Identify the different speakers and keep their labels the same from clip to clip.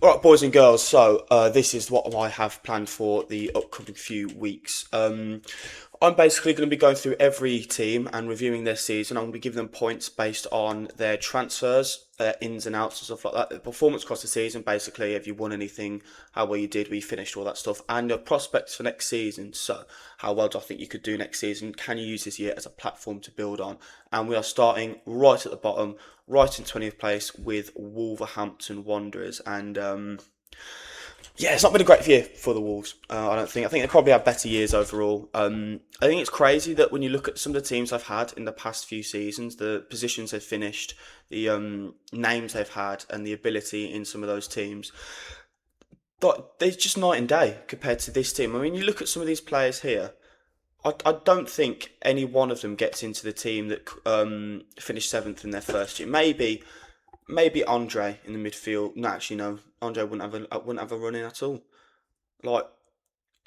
Speaker 1: All right, boys and girls. So this is what I have planned for the upcoming few weeks. I'm basically going to be going through every team and reviewing their season. I'm going to be giving them points based on their transfers, their ins and outs and stuff like that. The performance across the season, basically, if you won anything, how well you did, where you finished, all that stuff, and your prospects for next season. So, how well do I think you could do next season? Can you use this year as a platform to build on? And we are starting right at the bottom, right in 20th place with Wolverhampton Wanderers. And yeah, it's not been a great year for the Wolves. I don't think. I think they probably have better years overall. I think it's crazy that when you look at some of the teams I've had in the past few seasons, the positions they've finished, the names they've had, and the ability in some of those teams, but they're just night and day compared to this team. I mean, you look at some of these players here. I don't think any one of them gets into the team that finished seventh in their first year. Maybe Andre in the midfield. No, actually, no. Andre wouldn't have a run in at all. Like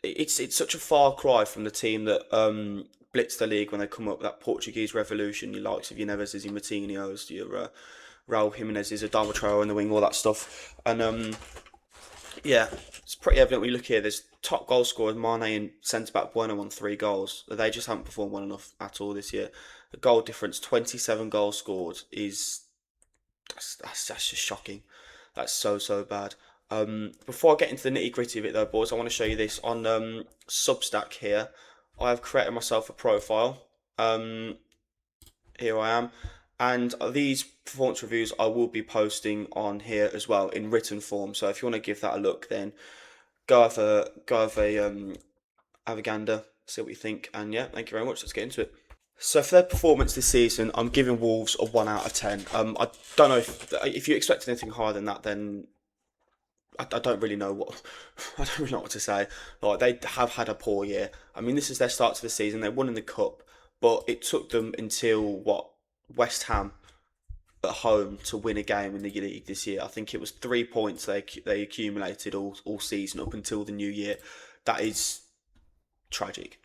Speaker 1: it's such a far cry from the team that blitzed the league when they come up with that Portuguese revolution. Your likes of your Neves, your Martinez, your Raul Jimenez, Adama Traore in the wing, all that stuff. And yeah, it's pretty evident when you look here. There's top goal scorers Mane and centre back Bueno on 3 goals. They just haven't performed well enough at all this year. The goal difference, 27 goals scored, is that's just shocking. That's so bad. Before I get into the nitty gritty of it though, boys, I want to show you this on Substack here. I have created myself a profile. Here I am, and these performance reviews I will be posting on here as well in written form. So if you want to give that a look, then have a gander, see what you think, and yeah, thank you very much. Let's get into it. So for their performance this season, I'm giving Wolves a 1 out of 10. I don't know if you expect anything higher than that, then I don't really know what I don't really know what to say. Like they have had a poor year. I mean, this is their start to the season. They won in the cup, but it took them until what West Ham at home to win a game in the league this year. I think it was 3 points they accumulated all season up until the new year. That is tragic.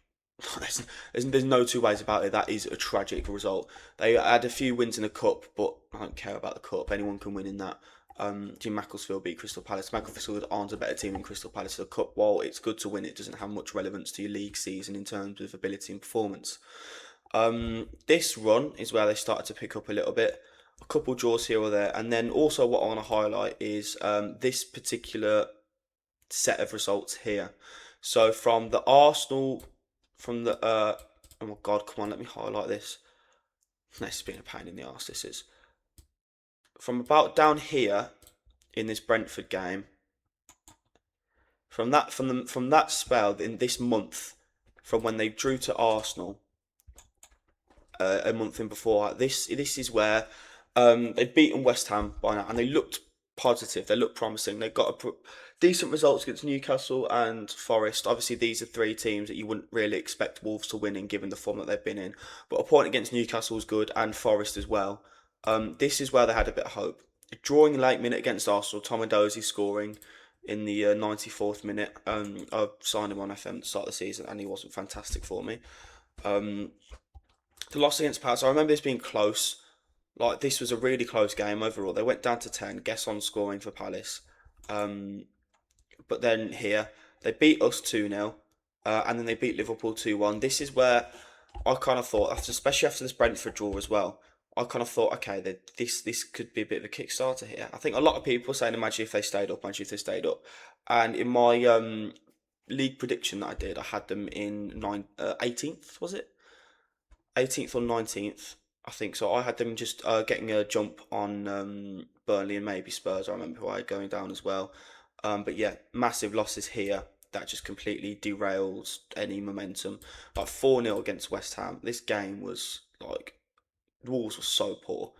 Speaker 1: There's no two ways about it. That is a tragic result. They had a few wins in the cup, but I don't care about the cup. Anyone can win in that. Jim Macclesfield beat Crystal Palace. Macclesfield aren't a better team than Crystal Palace. The cup, while it's good to win, it doesn't have much relevance to your league season in terms of ability and performance. This run is where they started to pick up a little bit. A couple draws here or there, and then also what I want to highlight is this particular set of results here. So from the Arsenal, from the oh my god, come on, let me highlight this. This has been a pain in the arse. This is from about down here in this Brentford game. From that spell in this month, from when they drew to Arsenal a month in before, this is where they've beaten West Ham by now, and they looked positive. They looked promising. They got decent results against Newcastle and Forest. Obviously, these are 3 teams that you wouldn't really expect Wolves to win in, given the form that they've been in. But a point against Newcastle was good, and Forest as well. This is where they had a bit of hope. Drawing a late minute against Arsenal, Tom Adozie scoring in the 94th minute. I signed him on FM at the start of the season, and he wasn't fantastic for me. Um, the loss against Palace, I remember this being close. Like this was a really close game overall. They went down to 10. Guess on scoring for Palace. Um, but then here they beat us 2-0, and then they beat Liverpool 2-1. This is where I kind of thought, especially after this Brentford draw as well. I kind of thought, okay, this could be a bit of a kickstarter here. I think a lot of people are saying, imagine if they stayed up, imagine if they stayed up. And in my league prediction that I did, I had them in 18th, was it? 18th or 19th, I think. So I had them just getting a jump on Burnley and maybe Spurs. I remember who I had going down as well. But yeah, massive losses here. That just completely derails any momentum. Like 4-0 against West Ham. This game was like the Wolves were so poor.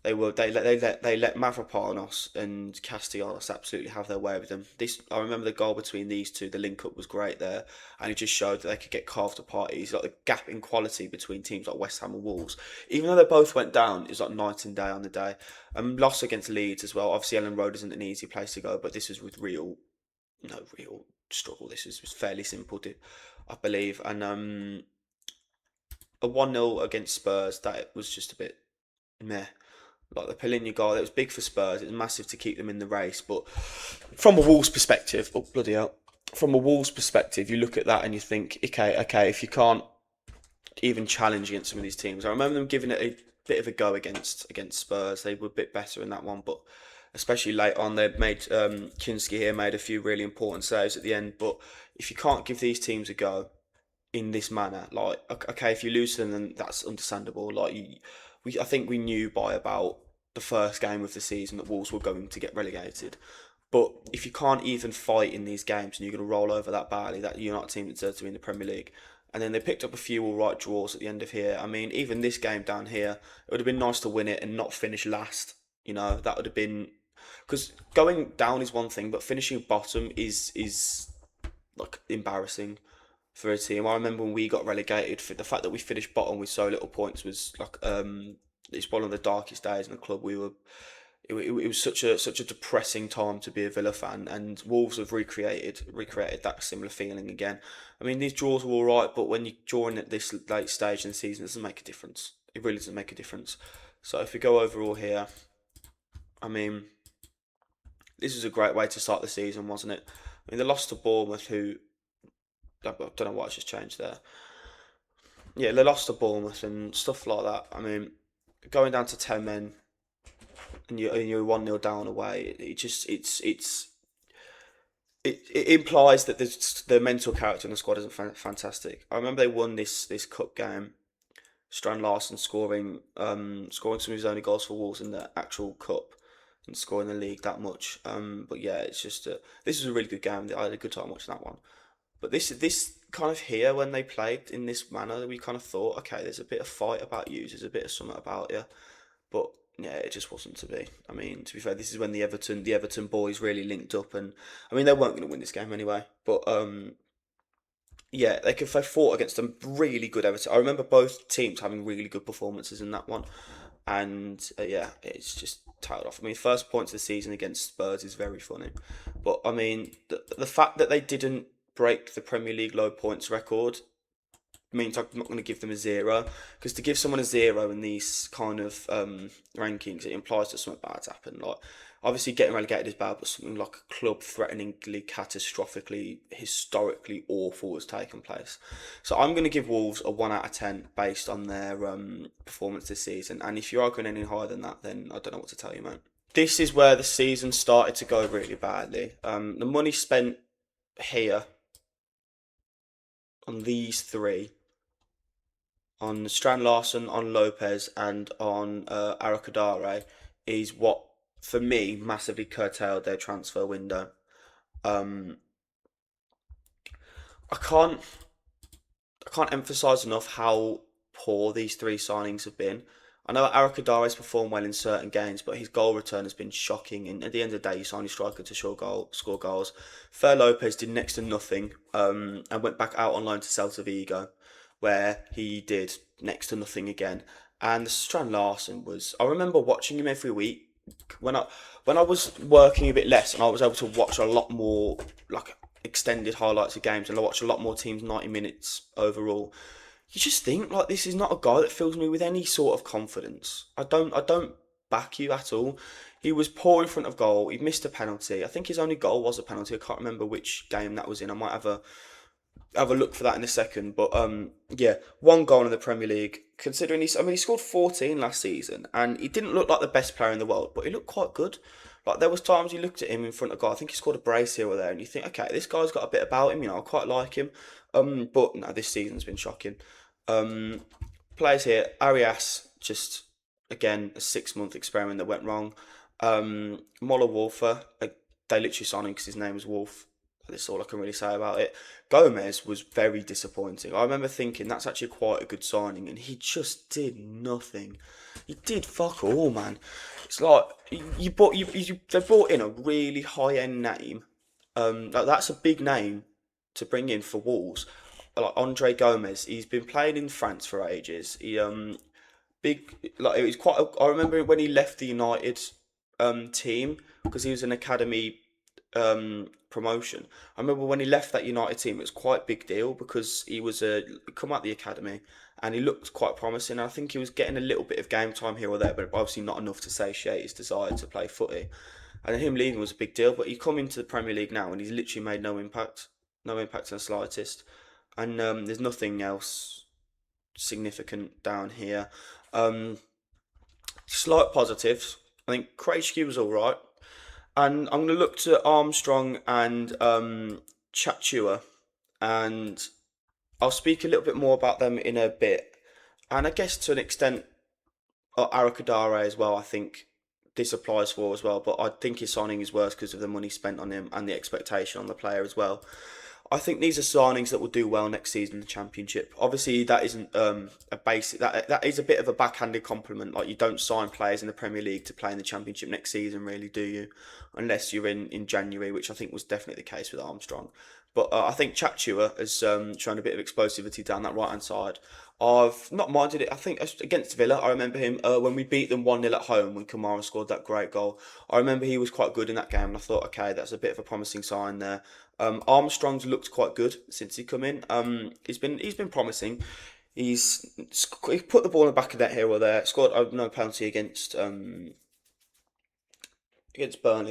Speaker 1: They let Mavropanos and Castellanos absolutely have their way with them. This I remember the goal between these two. The link up was great there, and it just showed that they could get carved apart. It's like the gap in quality between teams like West Ham and Wolves, even though they both went down, it's like night and day on the day. Loss against Leeds as well. Obviously, Ellen Road isn't an easy place to go, but this was with no real struggle. This was fairly simple, I believe, and a 1-0 against Spurs that was just a bit meh. like the Palhinha goal. It was big for Spurs. It was massive to keep them in the race. But from a Wolves perspective, oh bloody hell! From a Wolves perspective, you look at that and you think, okay, if you can't even challenge against some of these teams, I remember them giving it a bit of a go against Spurs. They were a bit better in that one, but especially late on, they made Kinski here made a few really important saves at the end. But if you can't give these teams a go in this manner, like okay, if you lose to them, then that's understandable. Like I think we knew by about the first game of the season that Wolves were going to get relegated. But if you can't even fight in these games and you're going to roll over that badly, that you're not a team that deserves to be in the Premier League. And then they picked up a few all right draws at the end of here. I mean, even this game down here, it would have been nice to win it and not finish last. That would have been because going down is one thing, but finishing bottom is like embarrassing for a team. I remember when we got relegated, for the fact that we finished bottom with so little points was like it's one of the darkest days in the club. It was such a depressing time to be a Villa fan, and Wolves have recreated that similar feeling again. I mean, these draws were all right, but when you're drawing at this late stage in the season, it doesn't make a difference. It really doesn't make a difference. So if we go overall here, I mean, this was a great way to start the season, wasn't it? I mean, they lost to Bournemouth, who I don't know why it's just changed there. Yeah, they lost to Bournemouth and stuff like that. I mean, going down to 10 men and you're 1-0 down away, it implies that the mental character in the squad isn't fantastic. I remember they won this cup game. Strand Larsen scoring some of his only goals for Wolves in the actual cup and scoring the league that much. But yeah, it's just this was a really good game. I had a good time watching that one. But this kind of here when they played in this manner, we kind of thought, okay, there's a bit of fight about you, there's a bit of something about you, but yeah, it just wasn't to be. I mean, to be fair, this is when the Everton boys really linked up, and I mean they weren't going to win this game anyway, but yeah, they fought against a really good Everton. I remember both teams having really good performances in that one, and yeah, it's just tailed off. I mean, first points of the season against Spurs is very funny, but I mean the fact that they didn't break the Premier League low points record means I'm not going to give them a zero, because to give someone a zero in these kind of rankings, it implies that something bad's happened. Like obviously getting relegated is bad, but something like a club-threateningly, catastrophically, historically awful has taken place. So I'm going to give Wolves a 1 out of 10 based on their performance this season. And if you're arguing any higher than that, then I don't know what to tell you, mate. This is where the season started to go really badly. The money spent here on these three, on Strand Larsen, on Lopez, and on Arakadare, is what, for me, massively curtailed their transfer window. Um, I can't emphasise enough how poor these three signings have been. I know Arakadare's performed well in certain games, but his goal return has been shocking. And at the end of the day, you sign your striker to score goals. Fer Lopez did next to nothing, and went back out on loan to Celta Vigo, where he did next to nothing again. And Strand Larsen was. I remember watching him every week when I was working a bit less, and I was able to watch a lot more like extended highlights of games, and I watched a lot more teams 90 minutes overall. You just think like this is not a guy that fills me with any sort of confidence. I don't back you at all. He was poor in front of goal. He missed a penalty. I think his only goal was a penalty. I can't remember which game that was in. I might have a look for that in a second. But yeah, one goal in the Premier League. Considering he scored 14 last season, and he didn't look like the best player in the world, but he looked quite good. Like there was times you looked at him in front of goal. I think he scored a brace here or there, and you think, okay, this guy's got a bit about him. I quite like him. But no, this season's been shocking. Um, Players here, Arias, just again a 6 month experiment that went wrong. Moller Wolfer, they literally signed him because his name is Wolf. That's all I can really say about it. Gomez was very disappointing. I remember thinking that's actually quite a good signing, and he just did nothing. He did fuck all, man. It's like they brought in a really high end name. That's a big name to bring in for Wolves. Like Andre Gomez, he's been playing in France for ages. He big like it was quite. I remember when he left the United team, because he was an academy promotion. I remember when he left that United team, it was quite a big deal because he was come out the academy and he looked quite promising. I think he was getting a little bit of game time here or there, but obviously not enough to satiate his desire to play footy. And him leaving was a big deal. But he come into the Premier League now and he's literally made no impact in the slightest. And there's nothing else significant down here. Um, Slight positives. I think Krejci was all right. And I'm going to look to Armstrong and Chatua, and I'll speak a little bit more about them in a bit. And I guess to an extent, Arakadare as well. I think this applies for as well, but I think his signing is worse because of the money spent on him and the expectation on the player as well. I think these are signings that will do well next season in the Championship. Obviously, that isn't a basic. That is a bit of a backhanded compliment. Like you don't sign players in the Premier League to play in the Championship next season, really, do you? Unless you're in January, which I think was definitely the case with Armstrong. But I think Chatua has shown a bit of explosivity down that right hand side. I've not minded it. I think against Villa, I remember him when we beat them 1-0 at home when Kamara scored that great goal. I remember he was quite good in that game, and I thought, okay, that's a bit of a promising sign there. Armstrong's looked quite good since he come in. He's been promising. He put the ball in the back of that here or there. Scored no penalty against Burnley,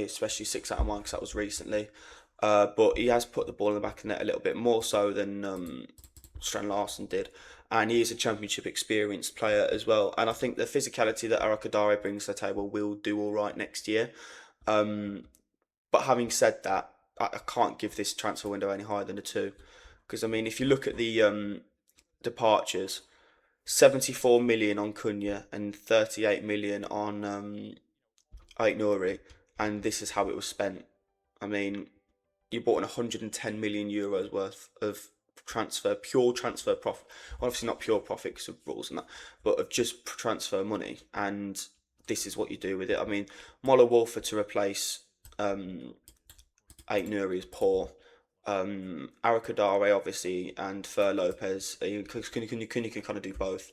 Speaker 1: especially 6 out of 1 because that was recently. But he has put the ball in the back of the net a little bit more so than Strand Larsen did. And he is a Championship experienced player as well. And I think the physicality that Arakadare brings to the table will do all right next year. But having said that, I can't give this transfer window any higher than a 2. Because, I mean, if you look at the departures, 74 million on Cunha and 38 million on Ait Nouri, and this is how it was spent. I mean, you bought in 110 million euros worth of pure transfer profit. Obviously not pure profit because of rules and that, but of just transfer money. And this is what you do with it. I mean, Mola Wolfer to replace Ait Nouri is poor. Arakadare obviously and Fer Lopez. You can kind of do both.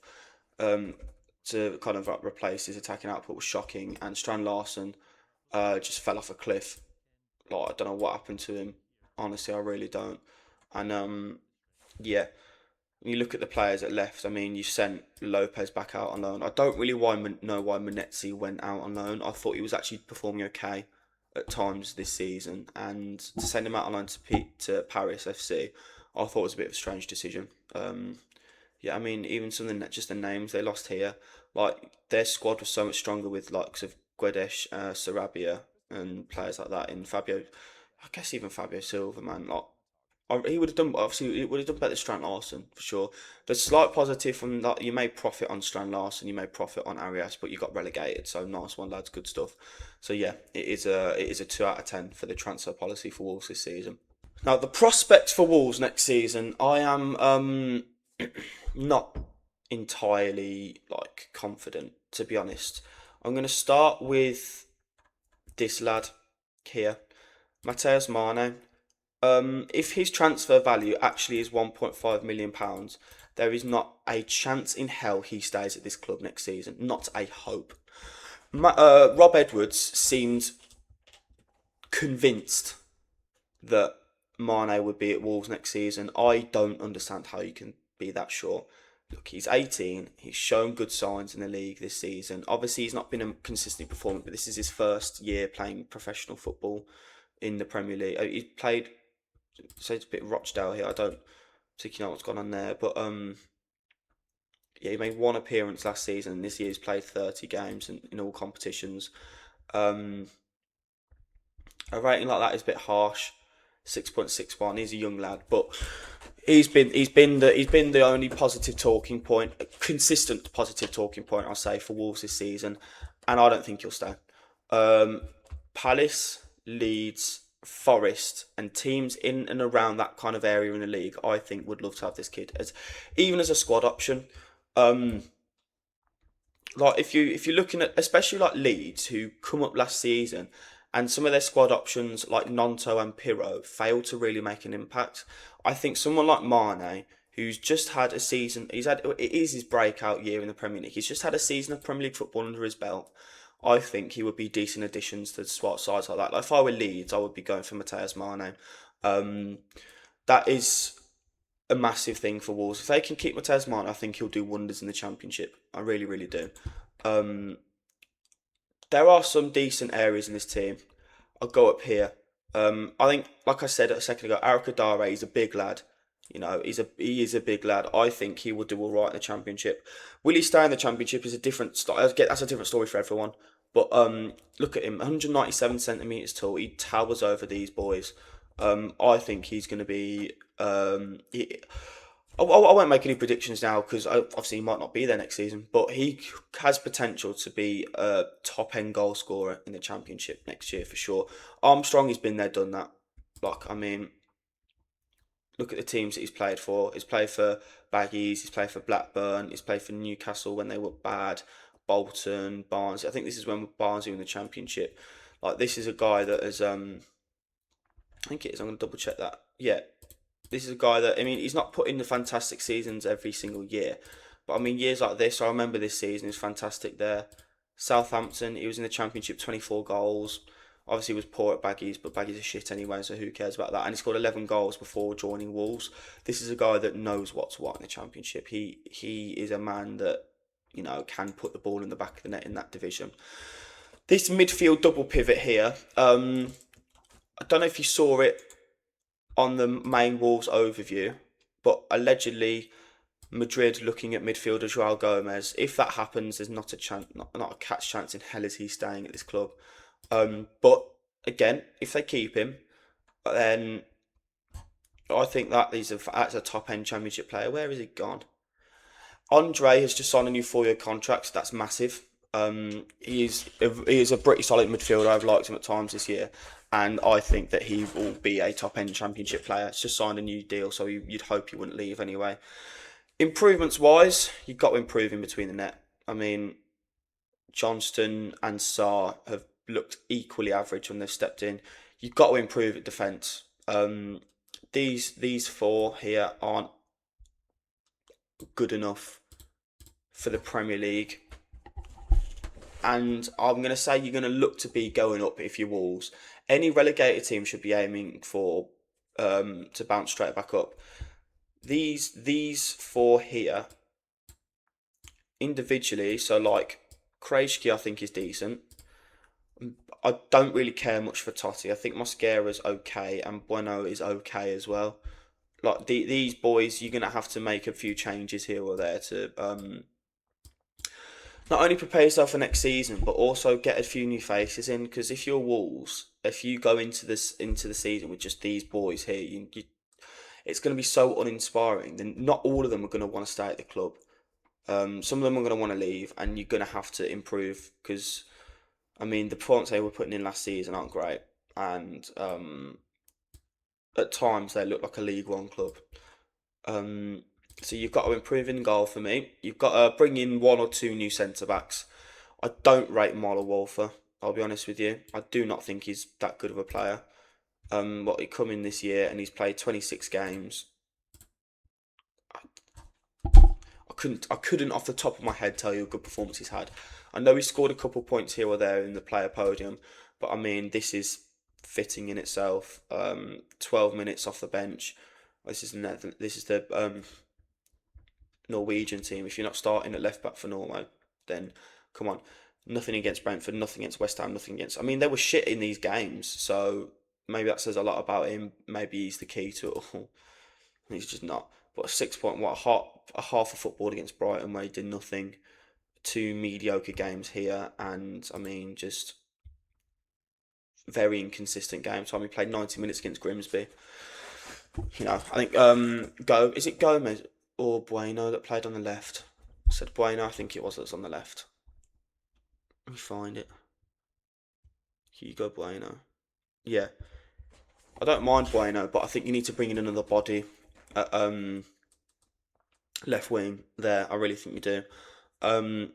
Speaker 1: To kind of replace his attacking output was shocking, and Strand Larsen just fell off a cliff. Like I don't know what happened to him. Honestly, I really don't. And yeah, when you look at the players that left, I mean, you sent Lopez back out on loan. I don't really know why Manetzi went out on loan. I thought he was actually performing okay at times this season, and to send him out on loan to Paris FC, I thought was a bit of a strange decision. Yeah, I mean, even something that just the names they lost here, like their squad was so much stronger with likes of Guedes, Sarabia, and players like that. In Fabio, I guess even Fabio Silva, man, like he would have done. Obviously, he would have done better than Strand Larsen for sure. The slight positive from that, you made profit on Strand Larsen, you made profit on Arias, but you got relegated. So nice one, lads. Good stuff. So yeah, it is a 2 out of 10 for the transfer policy for Wolves this season. Now the prospects for Wolves next season, I am not entirely like confident, to be honest. I'm going to start with this lad here, Mateus Mane. If his transfer value actually is £1.5 million, there is not a chance in hell he stays at this club next season. Not a hope. Rob Edwards seemed convinced that Mane would be at Wolves next season. I don't understand how you can be that sure. Look, he's 18. He's shown good signs in the league this season. Obviously, he's not been a consistent performer, but this is his first year playing professional football in the Premier League. He played, so it's a bit Rochdale here. I don't particularly know what's gone on there, but yeah, he made 1 appearance last season. And this year he's played 30 games in all competitions. A rating like that is a bit harsh. 6.61. He's a young lad, but he's been the only positive talking point, consistent positive talking point, I'll say, for Wolves this season, and I don't think he'll stay. Palace, Leeds, Forest, and teams in and around that kind of area in the league, I think would love to have this kid as even as a squad option. Like if you're looking at especially like Leeds who come up last season and some of their squad options like Nonto and Pirro failed to really make an impact. I think someone like Mane, who's just had a season, it is his breakout year in the Premier League. He's just had a season of Premier League football under his belt. I think he would be decent additions to sides like that. Like if I were Leeds, I would be going for Mateus Mane. Um, that is a massive thing for Wolves. If they can keep Mateus Mane, I think he'll do wonders in the Championship. I really, really do. Um, there are some decent areas in this team. I'll go up here. I think, like I said a second ago, Arakadare is a big lad. You know, he is a big lad. I think he will do all right in the Championship. Will he stay in the Championship is a different story. That's a different story for everyone. But look at him, 197 centimeters tall. He towers over these boys. I think he's going to be. I won't make any predictions now because obviously he might not be there next season, but he has potential to be a top end goal scorer in the Championship next year for sure. Armstrong has been there, done that. Like, I mean, look at the teams that he's played for. He's played for Baggies, he's played for Blackburn, he's played for Newcastle when they were bad, Bolton, Barnes. I think this is when Barnes were in the Championship. Like, this is a guy that has, I think it is, I'm going to double check that. Yeah, this is a guy that, I mean, he's not put in the fantastic seasons every single year, but I mean, years like this, I remember this season, he was fantastic there. Southampton, he was in the Championship, 24 goals. Obviously, he was poor at Baggies, but Baggies are shit anyway, so who cares about that? And he scored 11 goals before joining Wolves. This is a guy that knows what's what in the Championship. He is a man that, you know, can put the ball in the back of the net in that division. This midfield double pivot here, I don't know if you saw it on the main Wolves overview, but allegedly Madrid looking at midfielder Joao Gomez. If that happens, there's not a chance, not a catch chance in hell is he staying at this club. But again, if they keep him, then I think that's a top end Championship player. Where has he gone? Andre has just signed a new 4 year contract, so that's massive. He is a pretty solid midfielder. I've liked him at times this year, and I think that he will be a top end Championship player. It's just signed a new deal, so you'd hope he wouldn't leave anyway. Improvements wise, you've got to improve in between the net. I mean, Johnston and Sarr have looked equally average when they've stepped in. You've got to improve at defence. These four here aren't good enough for the Premier League, and I'm going to say you're going to look to be going up if you're Wolves. Any relegated team should be aiming for to bounce straight back up. These four here individually, so like Krejci, I think is decent. I don't really care much for Totti. I think Mosquera's okay and Bueno is okay as well. Like these boys, you're gonna have to make a few changes here or there to not only prepare yourself for next season, but also get a few new faces in. Because if you're Wolves, if you go into the season with just these boys here, it's going to be so uninspiring. Then not all of them are going to want to stay at the club. Some of them are going to want to leave, and you're going to have to improve because, I mean, the points they were putting in last season aren't great, and at times they look like a League One club. Um, so you've got to improve in goal for me. You've got to bring in one or two new centre backs. I don't rate Marlon Wolfer. I'll be honest with you. I do not think he's that good of a player. He come in this year and he's played 26 games. I couldn't off the top of my head tell you a good performance he's had. I know he scored a couple points here or there in the player podium, but I mean this is fitting in itself. 12 minutes off the bench. This is the Norwegian team. If you're not starting at left back for Norway, then come on. Nothing against Brentford, nothing against West Ham, nothing against. I mean, they were shit in these games, so maybe that says a lot about him. Maybe he's the key to it all. He's just not. But a 6 point, a half a football against Brighton where he did nothing. Two mediocre games here, and I mean, just very inconsistent game time. He played 90 minutes against Grimsby. You know, I think is it Gomez or Bueno that played on the left? I said Bueno, I think it was that's on the left. Let me find it. Hugo Bueno. Yeah, I don't mind Bueno, but I think you need to bring in another body at left wing there. I really think you do. Um,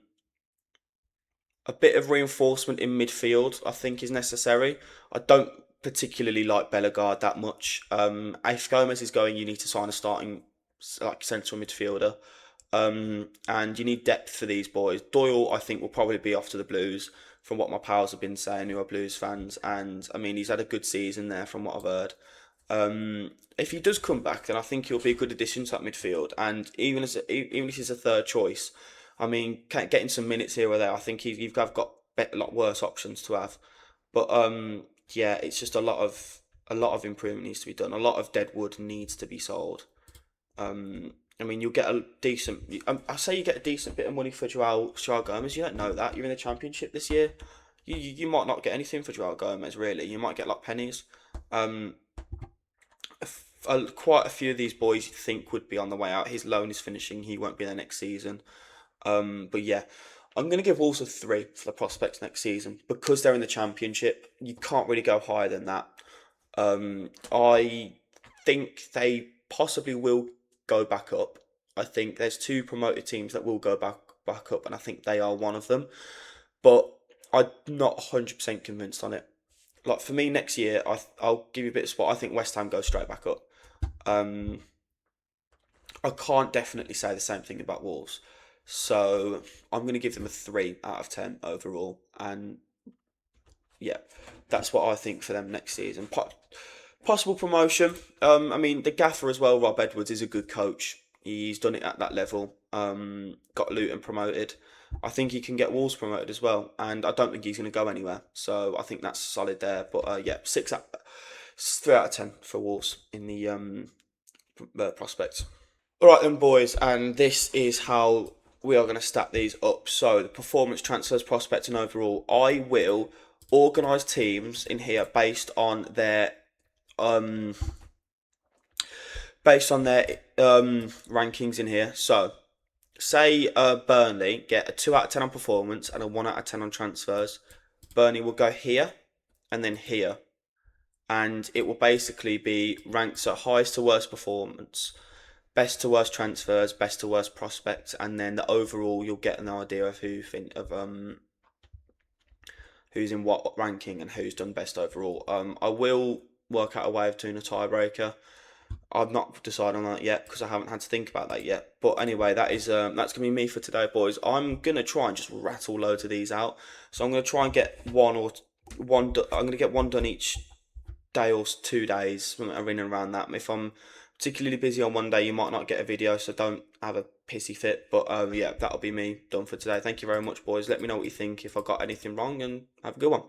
Speaker 1: a bit of reinforcement in midfield, I think, is necessary. I don't particularly like Bellegarde that much. If Gomez is going, you need to sign a starting like central midfielder. And you need depth for these boys. Doyle, I think, will probably be off to the Blues from what my pals have been saying who are Blues fans. And I mean, he's had a good season there from what I've heard. If he does come back, then I think he'll be a good addition to that midfield. And even if he's a third choice, I mean, getting some minutes here or there, I think you've got a lot worse options to have. But yeah, it's just a lot of improvement needs to be done. A lot of dead wood needs to be sold. I mean, you'll get a decent. I say you get a decent bit of money for Joao Gomez. You don't know that. You're in the Championship this year. You might not get anything for Joao Gomez, really. You might get like pennies. Um, quite a few of these boys you think would be on the way out. His loan is finishing. He won't be there next season. But yeah, I'm going to give Wolves a 3 for the prospects next season because they're in the Championship. You can't really go higher than that. I think they possibly will go back up. I think there's two promoted teams that will go back up, and I think they are one of them. But I'm not 100% convinced on it. Like for me, next year, I'll give you a bit of spot. I think West Ham goes straight back up. Um, I can't definitely say the same thing about Wolves. So I'm going to give them a 3 out of 10 overall. And yeah, that's what I think for them next season. Possible promotion. I mean, the gaffer as well, Rob Edwards, is a good coach. He's done it at that level. Got Luton promoted. I think he can get Wolves promoted as well, and I don't think he's going to go anywhere. So I think that's solid there. But yeah, 3 out of 10 for Wolves in the prospects. All right then, boys, and this is how we are going to stack these up. So the performance, transfers, prospects, and overall, I will organise teams in here um rankings in here. So say Burnley get a 2 out of 10 on performance and a 1 out of 10 on transfers. Burnley will go here and then here, and it will basically be ranks at highest to worst performance, best to worst transfers, best to worst prospects, and then the overall you'll get an idea of who's in what ranking and who's done best overall. I will work out a way of doing a tiebreaker. I've not decided on that yet because I haven't had to think about that yet. But anyway, that's gonna be me for today, boys. I'm gonna try and just rattle loads of these out. So I'm gonna try and get one. I'm gonna get one done each day or 2 days, something in and around that. If I'm particularly busy on one day, you might not get a video, so don't have a pissy fit. But yeah, that'll be me done for today. Thank you very much, boys. Let me know what you think if I got anything wrong, and have a good one.